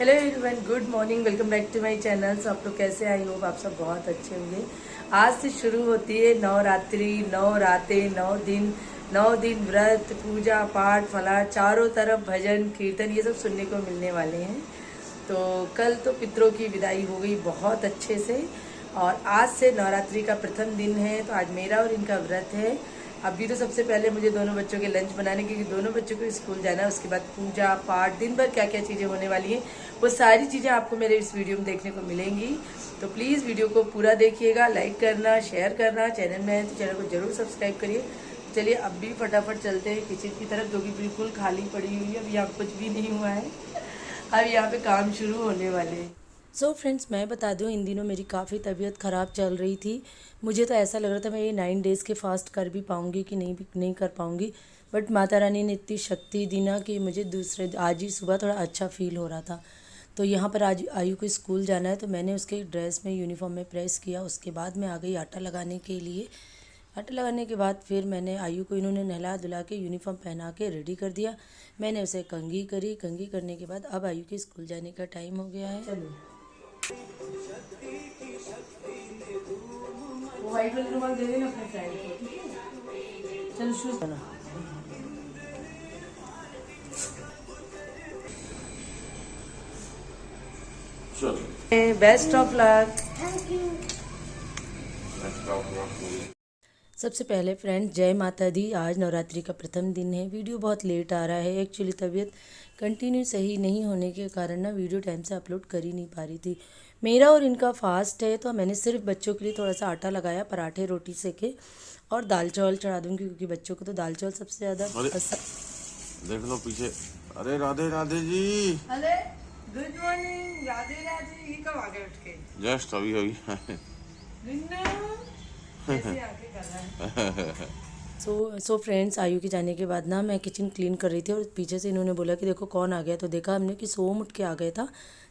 Hello everyone, good morning, welcome back to my channel. आप लोग कैसे? आई होप आप सब बहुत अच्छे होंगे। आज से शुरू होती है नवरात्रि, 9 रातें, 9 दिन व्रत, पूजा पाठ, फलार, चारों तरफ भजन कीर्तन ये सब सुनने को मिलने वाले हैं। तो कल तो पितरों की विदाई हो गई बहुत अच्छे से, और आज से नवरात्रि का प्रथम दिन है। तो आज मेरा और इनका व्रत है। अभी तो सबसे पहले मुझे दोनों बच्चों के लंच बनाने, क्योंकि दोनों बच्चों को स्कूल जाना है। उसके बाद पूजा पाठ, दिन भर क्या क्या चीज़ें होने वाली हैं वो सारी चीज़ें आपको मेरे इस वीडियो में देखने को मिलेंगी। तो प्लीज़ वीडियो को पूरा देखिएगा, लाइक करना, शेयर करना, चैनल में है तो चैनल को जरूर सब्सक्राइब करिए। चलिए अब भी फटाफट चलते हैं किचन की तरफ, जो कि बिल्कुल खाली पड़ी हुई है। अब यहाँ कुछ भी नहीं हुआ है, अब यहाँ पे काम शुरू होने वाले हैं। सो फ्रेंड्स, मैं बता दूं, इन दिनों मेरी काफ़ी तबीयत ख़राब चल रही थी। मुझे तो ऐसा लग रहा था मैं ये 9 डेज़ के फास्ट कर भी पाऊँगी कि नहीं कर पाऊँगी। बट माता रानी ने इतनी शक्ति दी ना कि मुझे आज ही सुबह थोड़ा अच्छा फील हो रहा था। तो यहाँ पर आज आयु को स्कूल जाना है, तो मैंने उसके ड्रेस में यूनिफॉर्म में प्रेस किया। उसके बाद मैं आ गई आटा लगाने के लिए। आटा लगाने के बाद फिर मैंने आयु को, इन्होंने नहला धुला के यूनिफॉर्म पहना के रेडी कर दिया। मैंने उसे कंघी करी। कंघी करने के बाद अब आयु के स्कूल जाने का टाइम हो गया है। चलो व्हाइट वाले रुमाल दे देना अपने फ्रेंड को, ठीक है? चलो शूज बना। Best of luck. सबसे पहले फ्रेंड, जय माता दी। आज नवरात्रि का प्रथम दिन है। वीडियो बहुत लेट आ रहा है। एक्चुअली तबीयत कंटिन्यू सही नहीं होने के कारण ना वीडियो टाइम से अपलोड कर ही नहीं पा रही थी। मेरा और इनका फास्ट है, तो मैंने सिर्फ बच्चों के लिए थोड़ा सा आटा लगाया, पराठे रोटी सेके और दाल चावल चढ़ा दूँगी, क्योंकि बच्चों को तो दाल चावल सबसे ज़्यादा पसंद। देख लो पीछे। अरे राधे राधे जी। अरे गुड मॉर्निंग, राधे राधे। ये कब आ गए उठ के? जस्ट अभी अभी। कैसे आके कर रहा है? सो फ्रेंड्स, आयु के जाने के बाद ना मैं किचन क्लीन कर रही थी, और पीछे से इन्होंने बोला कि देखो कौन आ गया। तो देखा हमने कि सोम उठ के आ गया था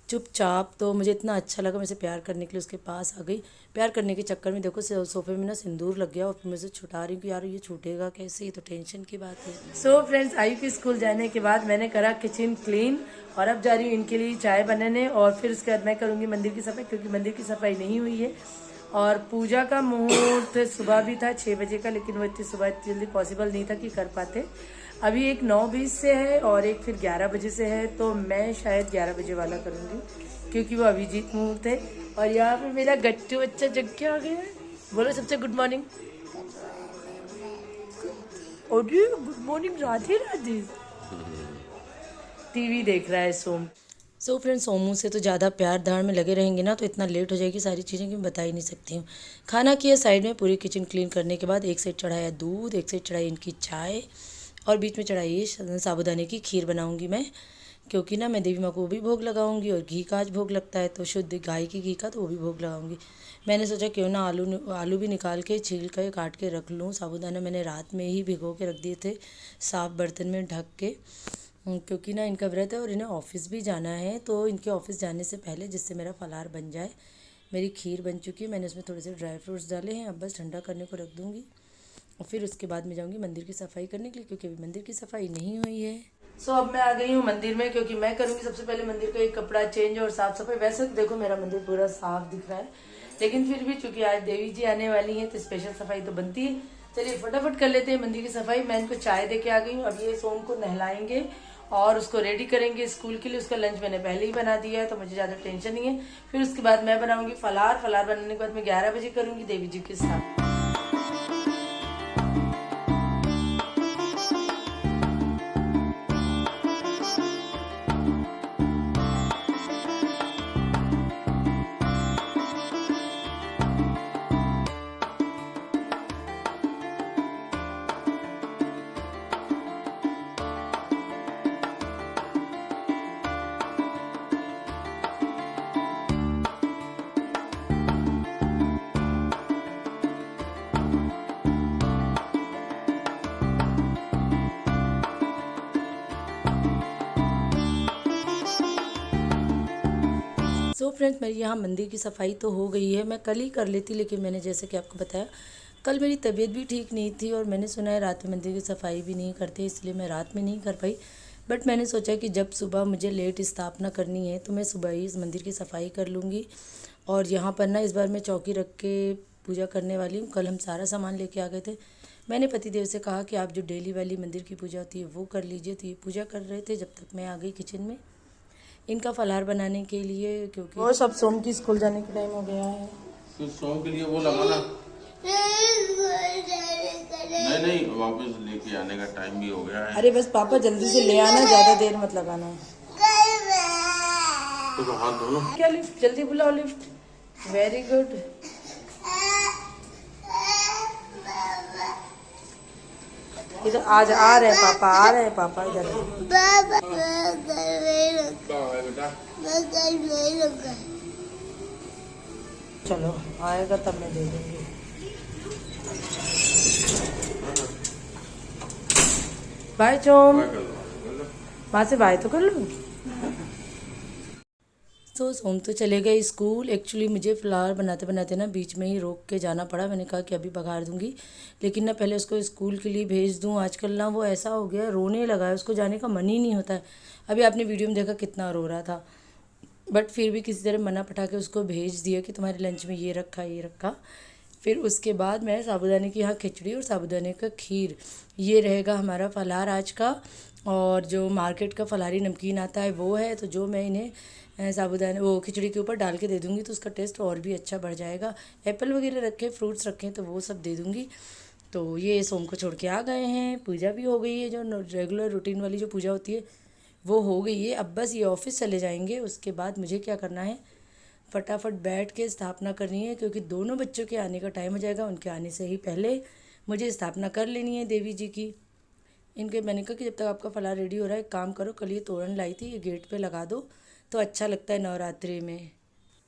चुपचाप। तो मुझे इतना अच्छा लगा, मैं से प्यार करने के लिए उसके पास आ गई। प्यार करने के चक्कर में देखो सोफे में ना सिंदूर लग गया, और मैं से छुटा रही हूँ कि यार ये छूटेगा कैसे, ये तो टेंशन की बात है। सो फ्रेंड्स, आयु के स्कूल जाने के बाद मैंने करा किचन क्लीन, और अब जा रही हूँ इनके लिए चाय बनाने, और फिर उसके बाद मैं करूँगी मंदिर की सफाई, क्योंकि मंदिर की सफाई नहीं हुई है। और पूजा का मुहूर्त सुबह भी था 6 बजे का, लेकिन वो इतनी सुबह जल्दी पॉसिबल नहीं था कि कर पाते। अभी एक 9:20 से है और एक फिर 11 बजे से है, तो मैं शायद 11 बजे वाला करूँगी, क्योंकि वो अभिजीत मुहूर्त है। और यहाँ पे मेरा गट्टू बच्चा जग के आ गया है। बोलो सबसे गुड मॉर्निंग। ओडी good morning, Radhe Radhe. TV देख रहा है सोम। सो फ्रेंड्स, सोमू से तो ज़्यादा प्यार धार में लगे रहेंगे ना, तो इतना लेट हो जाएगी सारी चीज़ें कि मैं बता ही नहीं सकती हूँ। खाना किया साइड में, पूरी किचन क्लीन करने के बाद एक साइड चढ़ाया दूध, एक साइड चढ़ाई इनकी चाय, और बीच में चढ़ाई साबूदाने की खीर बनाऊँगी मैं, क्योंकि ना मैं देवी माँ को वो भी भोग लगाऊंगी, और घी का आज भोग लगता है, तो शुद्ध गाय की घी का, तो वो भी भोग लगाऊंगी। मैंने सोचा क्यों ना आलू भी निकाल के छील कर काट के रख लूँ। साबूदाना मैंने रात में ही भिगो के रख दिए थे साफ़ बर्तन में ढक के, क्योंकि ना इनका व्रत है और इन्हें ऑफिस भी जाना है। तो इनके ऑफिस जाने से पहले, जिससे मेरा फलाहार बन जाए। मेरी खीर बन चुकी है, मैंने उसमें थोड़े से ड्राई फ्रूट्स डाले हैं। अब बस ठंडा करने को रख दूँगी, और फिर उसके बाद मैं जाऊँगी मंदिर की सफाई करने के लिए, क्योंकि अभी मंदिर की सफाई नहीं हुई है। सो अब मैं आ गई हूँ मंदिर में, क्योंकि मैं करूँगी सबसे पहले मंदिर का एक कपड़ा चेंज और साफ सफाई। वैसे तो देखो मेरा मंदिर पूरा साफ दिख रहा है, लेकिन फिर भी चूंकि आज देवी जी आने वाली हैं, तो स्पेशल सफाई तो बनती है। चलिए फटाफट कर लेते हैं मंदिर की सफाई। मैं इनको चाय दे के आ गई हूँ। अब ये सोम को नहलाएंगे और उसको रेडी करेंगे स्कूल के लिए। उसका लंच मैंने पहले ही बना दिया है, तो मुझे ज़्यादा टेंशन नहीं है। फिर उसके बाद मैं बनाऊंगी फलाहार। फलाहार बनाने के बाद मैं 11 बजे करूँगी देवी जी के साथ। सो फ्रेंड्स, मेरी यहाँ मंदिर की सफाई तो हो गई है। मैं कल ही कर लेती, लेकिन मैंने जैसे कि आपको बताया कल मेरी तबीयत भी ठीक नहीं थी, और मैंने सुना है रात में मंदिर की सफाई भी नहीं करते, इसलिए मैं रात में नहीं कर पाई। बट मैंने सोचा कि जब सुबह मुझे लेट स्थापना करनी है तो मैं सुबह ही इस मंदिर की सफाई कर लूँगी। और यहाँ पर ना इस बार मैं चौकी रख के पूजा करने वाली हूँ। कल हम सारा सामान लेके आ गए थे। मैंने पतिदेव से कहा कि आप जो डेली वाली मंदिर की पूजा होती है वो कर लीजिए, तो ये पूजा कर रहे थे जब तक मैं आ गई किचन में इनका फलाहार बनाने के लिए, क्योंकि वो सब सोम की स्कूल जाने के टाइम हो गया है। तो सोम के लिए वो लगाना नहीं वापस लेके आने का टाइम भी हो गया है। अरे बस पापा जल्दी से ले आना, ज़्यादा देर मत लगाना। तो हाथ धो लो। क्या लिफ्ट? जल्दी बुलाओ लिफ्ट। Very good. इधर आज आ रहे हैं पापा, आ रहे हैं पापा इधर। चलो आएगा तब मैं दे दूंगी। बाय चोम, वहाँ से बाय तो कर लो। तो सोम तो चले गए स्कूल। एक्चुअली मुझे फ्लावर बनाते बनाते ना बीच में ही रोक के जाना पड़ा। मैंने कहा कि अभी बघार दूंगी, लेकिन ना पहले उसको स्कूल के लिए भेज दूं। आजकल ना वो ऐसा हो गया है, रोने लगा है, उसको जाने का मन ही नहीं होता है। अभी आपने वीडियो में देखा कितना रो रहा था, बट फिर भी किसी तरह मना पटा के उसको भेज दिया कि तुम्हारे लंच में ये रखा ये रखा। फिर उसके बाद मैं साबूदाने की यहाँ खिचड़ी और साबूदाने का खीर, ये रहेगा हमारा फलाहार आज का। और जो मार्केट का फलाहारी नमकीन आता है वो है, तो जो मैं इन्हें साबूदाने वो खिचड़ी के ऊपर डाल के दे दूँगी तो उसका टेस्ट और भी अच्छा बढ़ जाएगा। एप्पल वगैरह रखे, फ्रूट्स रखे तो वो सब दे दूँगी। तो ये सोम को छोड़ के आ गए हैं। पूजा भी हो गई है, जो रेगुलर रूटीन वाली जो पूजा होती है वो हो गई है। अब बस ये ऑफिस चले जाएंगे। उसके बाद मुझे क्या करना है, फटाफट बैठ के स्थापना करनी है, क्योंकि दोनों बच्चों के आने का टाइम हो जाएगा। उनके आने से ही पहले मुझे स्थापना कर लेनी है देवी जी की। इनके मैंने कहा कि जब तक आपका फलाहार रेडी हो रहा है, काम करो, कल ये तोरण लाई थी, ये गेट पे लगा दो तो अच्छा लगता है नवरात्रि में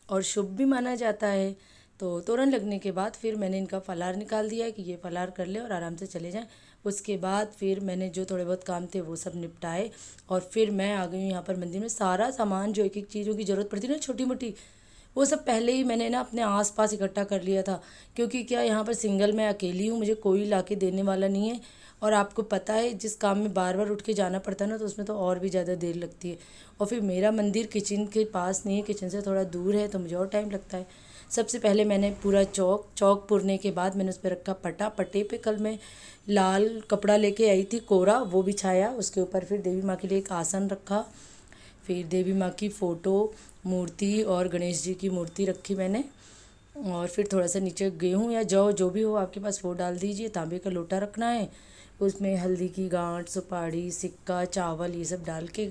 और शुभ भी माना जाता है। तो तोरण लगने के बाद फिर मैंने इनका फलाहार निकाल दिया है कि ये फलाहार कर ले और आराम से चले जाएं। उसके बाद फिर मैंने जो थोड़े बहुत काम थे वो सब निपटाए और फिर मैं आ गई हूँ यहाँ पर मंदिर में। सारा सामान जो एक एक चीज़ों की ज़रूरत पड़ती है ना, छोटी मोटी, वो सब पहले ही मैंने ना अपने आसपास इकट्ठा कर लिया था। क्योंकि क्या यहाँ पर सिंगल मैं अकेली हूँ, मुझे कोई ला के देने वाला नहीं है। और आपको पता है जिस काम में बार बार उठ के जाना पड़ता है ना, तो उसमें तो और भी ज़्यादा देर लगती है। और फिर मेरा मंदिर किचन के पास नहीं है, किचन से थोड़ा दूर है, तो मुझे और टाइम लगता है। सबसे पहले मैंने पूरा चौक पुरने के बाद मैंने उस पर रखा पट्टा। पट्टे पे कल मैं लाल कपड़ा लेके आई थी कोरा, वो बिछाया। उसके ऊपर फिर देवी माँ के लिए एक आसन रखा। फिर देवी माँ की फ़ोटो, मूर्ति और गणेश जी की मूर्ति रखी मैंने। और फिर थोड़ा सा नीचे गेहूँ या जौ जो भी हो आपके पास वो डाल दीजिए। तांबे का लोटा रखना है, उसमें हल्दी की गांठ, सुपारी, सिक्का, चावल ये सब डाल के,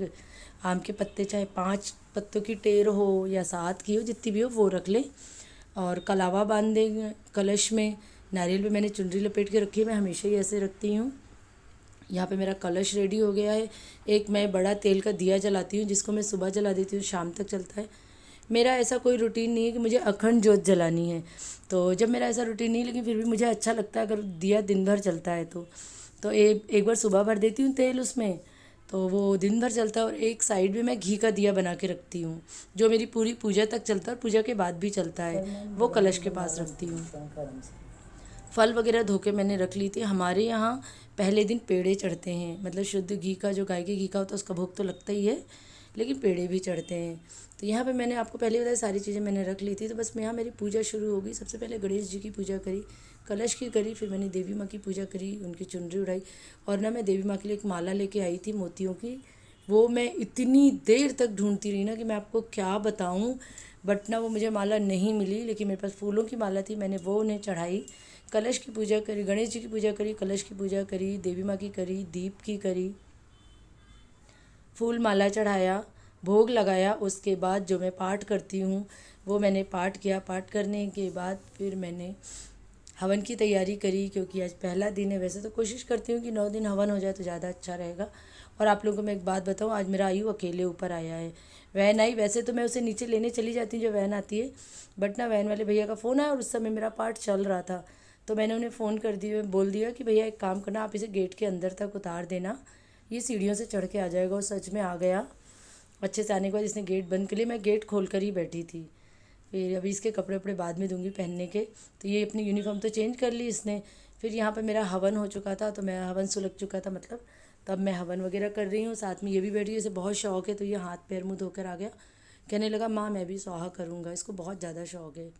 आम के पत्ते चाहे 5 पत्तों की टेर हो या 7 की हो, जितनी भी हो वो रख लें। और कलावा बांध देंगे कलश में। नारियल पे मैंने चुनरी लपेट के रखी है, मैं हमेशा ही ऐसे रखती हूँ। यहाँ पे मेरा कलश रेडी हो गया है। एक मैं बड़ा तेल का दिया जलाती हूँ, जिसको मैं सुबह जला देती हूँ, शाम तक चलता है। मेरा ऐसा कोई रूटीन नहीं है कि मुझे अखंड जोत जलानी है। तो जब मेरा ऐसा रूटीन नहीं, लेकिन फिर भी मुझे अच्छा लगता है अगर दिया दिन भर चलता है तो एक बार सुबह भर देती हूँ तेल उसमें, तो वो दिन भर चलता है। और एक साइड में मैं घी का दिया बना के रखती हूँ, जो मेरी पूरी पूजा तक चलता है और पूजा के बाद भी चलता है, वो कलश के पास रखती हूँ। फल वगैरह धो के मैंने रख ली थी। हमारे यहाँ पहले दिन पेड़े चढ़ते हैं, मतलब शुद्ध घी का, जो गाय के घी का होता है उसका भोग तो लगता ही है, लेकिन पेड़े भी चढ़ते हैं। तो यहाँ पे मैंने आपको पहले बताया सारी चीज़ें मैंने रख ली थी। तो बस यहाँ मेरी पूजा शुरू हो गई। सबसे पहले गणेश जी की पूजा करी, कलश की करी, फिर मैंने देवी माँ की पूजा करी, उनकी चुनरी उड़ाई। और ना मैं देवी माँ के लिए एक माला लेके आई थी मोतियों की, वो मैं इतनी देर तक ढूंढती रही ना कि मैं आपको क्या बताऊँ। बट ना वो मुझे माला नहीं मिली, लेकिन मेरे पास फूलों की माला थी, मैंने वो उन्हें चढ़ाई। कलश की पूजा करी, गणेश जी की पूजा करी, कलश की पूजा करी, देवी माँ की करी, दीप की करी, फूल माला चढ़ाया, भोग लगाया। उसके बाद जो मैं पाठ करती हूँ वो मैंने पाठ किया। पाठ करने के बाद फिर मैंने हवन की तैयारी करी, क्योंकि आज पहला दिन है। वैसे तो कोशिश करती हूँ कि 9 दिन हवन हो जाए तो ज़्यादा अच्छा रहेगा। और आप लोगों को मैं एक बात बताऊँ, आज मेरा आयु अकेले ऊपर आया है। वैन आई, वैसे तो मैं उसे नीचे लेने चली जाती हूँ जो वैन आती है, बट ना वैन वाले भैया का फ़ोन आया और उस समय मेरा पाठ चल रहा था। तो मैंने उन्हें फ़ोन कर दिया, बोल दिया कि भैया एक काम करना, आप इसे गेट के अंदर तक उतार देना, ये सीढ़ियों से चढ़ के आ जाएगा। और सच में आ गया। अच्छे से आने के बाद इसने गेट बंद कर लिया। मैं गेट खोल कर ही बैठी थी। फिर अभी इसके कपड़े वपड़े बाद में दूंगी पहनने के। तो ये अपनी यूनिफॉर्म तो चेंज कर ली इसने। फिर यहाँ पर मेरा हवन हो चुका था, तो मैं हवन सुलग चुका था मतलब, तब मैं हवन वगैरह कर रही हूँ, साथ में ये भी बैठी है, इसे बहुत शौक है, तो ये हाथ पैर मुँह धोकर आ गया, कहने लगा माँ मैं भी स्वाहा करूँगा, इसको बहुत ज़्यादा शौक है।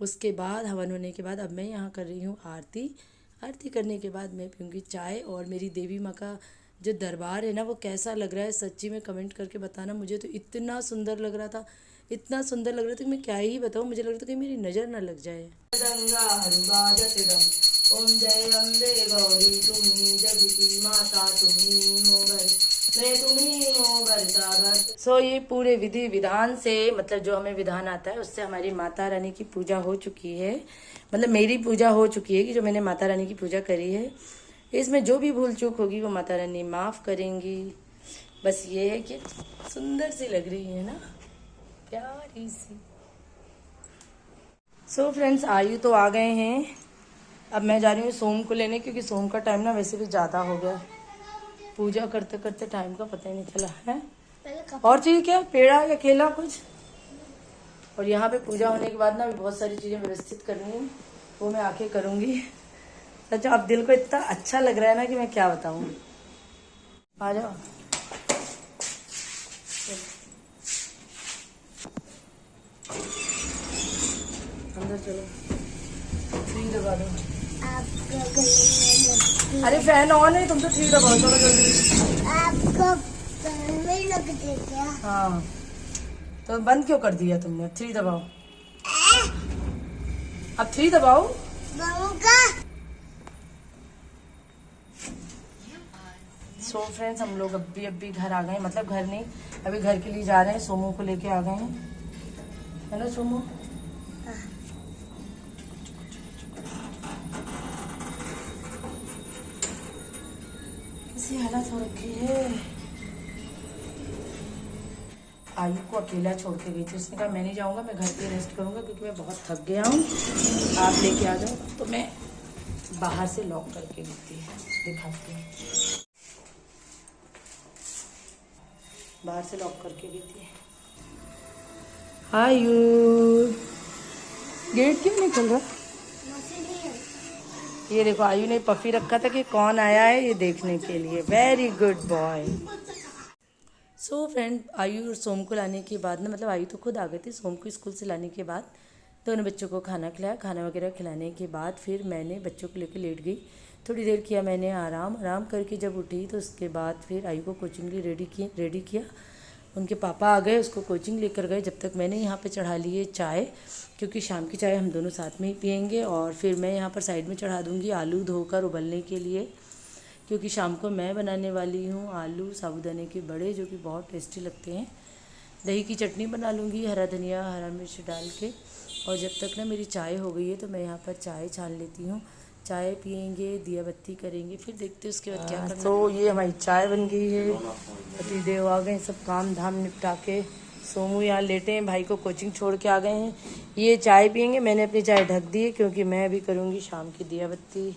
उसके बाद हवन होने के बाद अब मैं यहाँ कर रही हूँ आरती। आरती करने के बाद मैं पीऊँगी चाय। और मेरी देवी माँ का जो दरबार है ना वो कैसा लग रहा है सच्ची में कमेंट करके बताना। मुझे तो इतना सुंदर लग रहा था, इतना सुंदर लग रहा था कि मैं क्या ही बताऊँ, मुझे लग रहा था कि मेरी नज़र ना लग जाए। ओम जय अम्बे गौरी तुम्ही जग की माता तुम्ही हो बर मैं तुम्ही हो बरता। सो ये पूरे विधि विधान से, मतलब जो हमें विधान आता है उससे हमारी माता रानी की पूजा हो चुकी है, मतलब मेरी पूजा हो चुकी है कि जो मैंने माता रानी की पूजा करी है। इसमें जो भी भूल चूक होगी वो माता रानी माफ़ करेंगी। बस ये है कि सुंदर सी लग रही है ना, प्यारी सी। सो फ्रेंड्स आयु तो आ गए हैं, अब मैं जा रही हूँ सोम को लेने, क्योंकि सोम का टाइम ना वैसे भी ज़्यादा हो गया, पूजा करते करते टाइम का पता ही नहीं चला है। और चीज़ क्या, पेड़ा या केला कुछ। और यहाँ पे पूजा होने के बाद ना भी बहुत सारी चीज़ें व्यवस्थित करनी है, वो मैं आके करूँगी। सच अब दिल को इतना अच्छा लग रहा है ना कि मैं क्या बताऊँ। आ जाओ अंदर चलो, थ्री दबा दो। अरे फैन ऑन है, तुम तो थ्री दबाओ, चलो जल्दी। आपको में लगते क्या? हाँ तो बंद क्यों कर दिया तुमने? थ्री दबाओ, अब थ्री दबाओ। सो फ्रेंड्स हम लोग अभी घर आ गए, मतलब घर नहीं, अभी घर के लिए जा रहे हैं, सोमू को लेके आ गए हैं, है ना सोमू? कैसी हालत हो रखी है। आयु को अकेला छोड़ के गई थी, उसने कहा मैं नहीं जाऊंगा, मैं घर पे रेस्ट करूंगा क्योंकि मैं बहुत थक गया हूँ, आप लेके आ जाओ। तो मैं बाहर से लॉक करके दिखाती हूँ, बाहर से लॉक करके गई थी। आयु गेट क्यों नहीं खुल रहा? ये देखो आयु ने पफी रखा था कि कौन आया है ये देखने के लिए। Very good boy. So friend आयु और सोम को लाने के बाद ना, मतलब आयु तो खुद आ गई थी, सोम को स्कूल से लाने के बाद दोनों बच्चों को खाना खिलाया। खाना वगैरह खिलाने के बाद फिर मैंने बच्चों को लेकर लेट गई, थोड़ी देर किया मैंने आराम करके जब उठी तो उसके बाद फिर आयु को कोचिंग के लिए रेडी किया। उनके पापा आ गए, उसको कोचिंग लेकर गए, जब तक मैंने यहाँ पे चढ़ा ली है चाय, क्योंकि शाम की चाय हम दोनों साथ में ही पियेंगे। और फिर मैं यहाँ पर साइड में चढ़ा दूँगी आलू धोकर उबलने के लिए, क्योंकि शाम को मैं बनाने वाली हूँ आलू साबूदाने के बड़े, जो कि बहुत टेस्टी लगते हैं। दही की चटनी बना लूँगी हरा धनिया हरा मिर्च डाल के। और जब तक ना मेरी चाय हो गई है तो मैं यहाँ पर चाय छान लेती हूँ, चाय पियेंगे, दिया बत्ती करेंगे, फिर देखते हैं उसके बाद क्या करना। तो ये हमारी चाय बन गई है, पति देव आ गए, सब काम धाम निपटा के। सोमू यहाँ लेटे हैं, भाई को कोचिंग छोड़ के आ गए हैं, ये चाय पियेंगे। मैंने अपनी चाय ढक दी है क्योंकि मैं अभी करूँगी शाम की दिया बत्ती।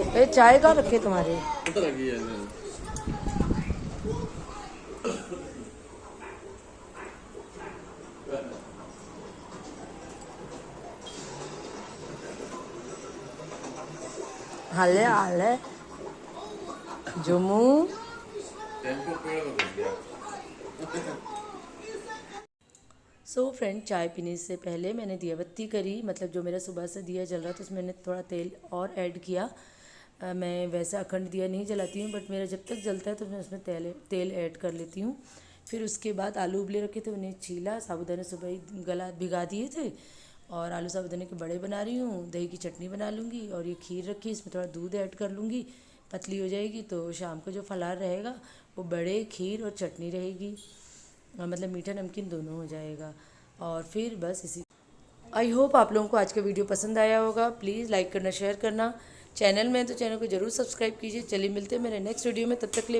ए चाय कहाँ रखे तुम्हारे? हाले हाले जुमू। सो फ्रेंड चाय पीने से पहले मैंने दिया बत्ती करी, मतलब जो मेरा सुबह से दिया जल रहा था उसमें मैंने थोड़ा तेल और ऐड किया। मैं वैसे अखंड दिया नहीं जलाती हूँ, बट मेरा जब तक जलता है तो मैं उसमें तेल ऐड कर लेती हूँ। फिर उसके बाद आलू उबले रखे थे उन्हें छीला, साबूदाने सुबह ही भिगा दिए थे, और आलू साबूदाने के बड़े बना रही हूँ। दही की चटनी बना लूँगी, और ये खीर रखी, इसमें थोड़ा दूध ऐड कर लूँगी, पतली हो जाएगी तो शाम को जो फलार रहेगा वो बड़े खीर और चटनी रहेगी, मतलब मीठा नमकीन दोनों हो जाएगा। और फिर बस इसी। आई होप आप लोगों को आज का वीडियो पसंद आया होगा। प्लीज़ लाइक करना, शेयर करना, चैनल में तो चैनल को ज़रूर सब्सक्राइब कीजिए। चलिए मिलते हैं मेरे नेक्स्ट वीडियो में, तब तक के लिए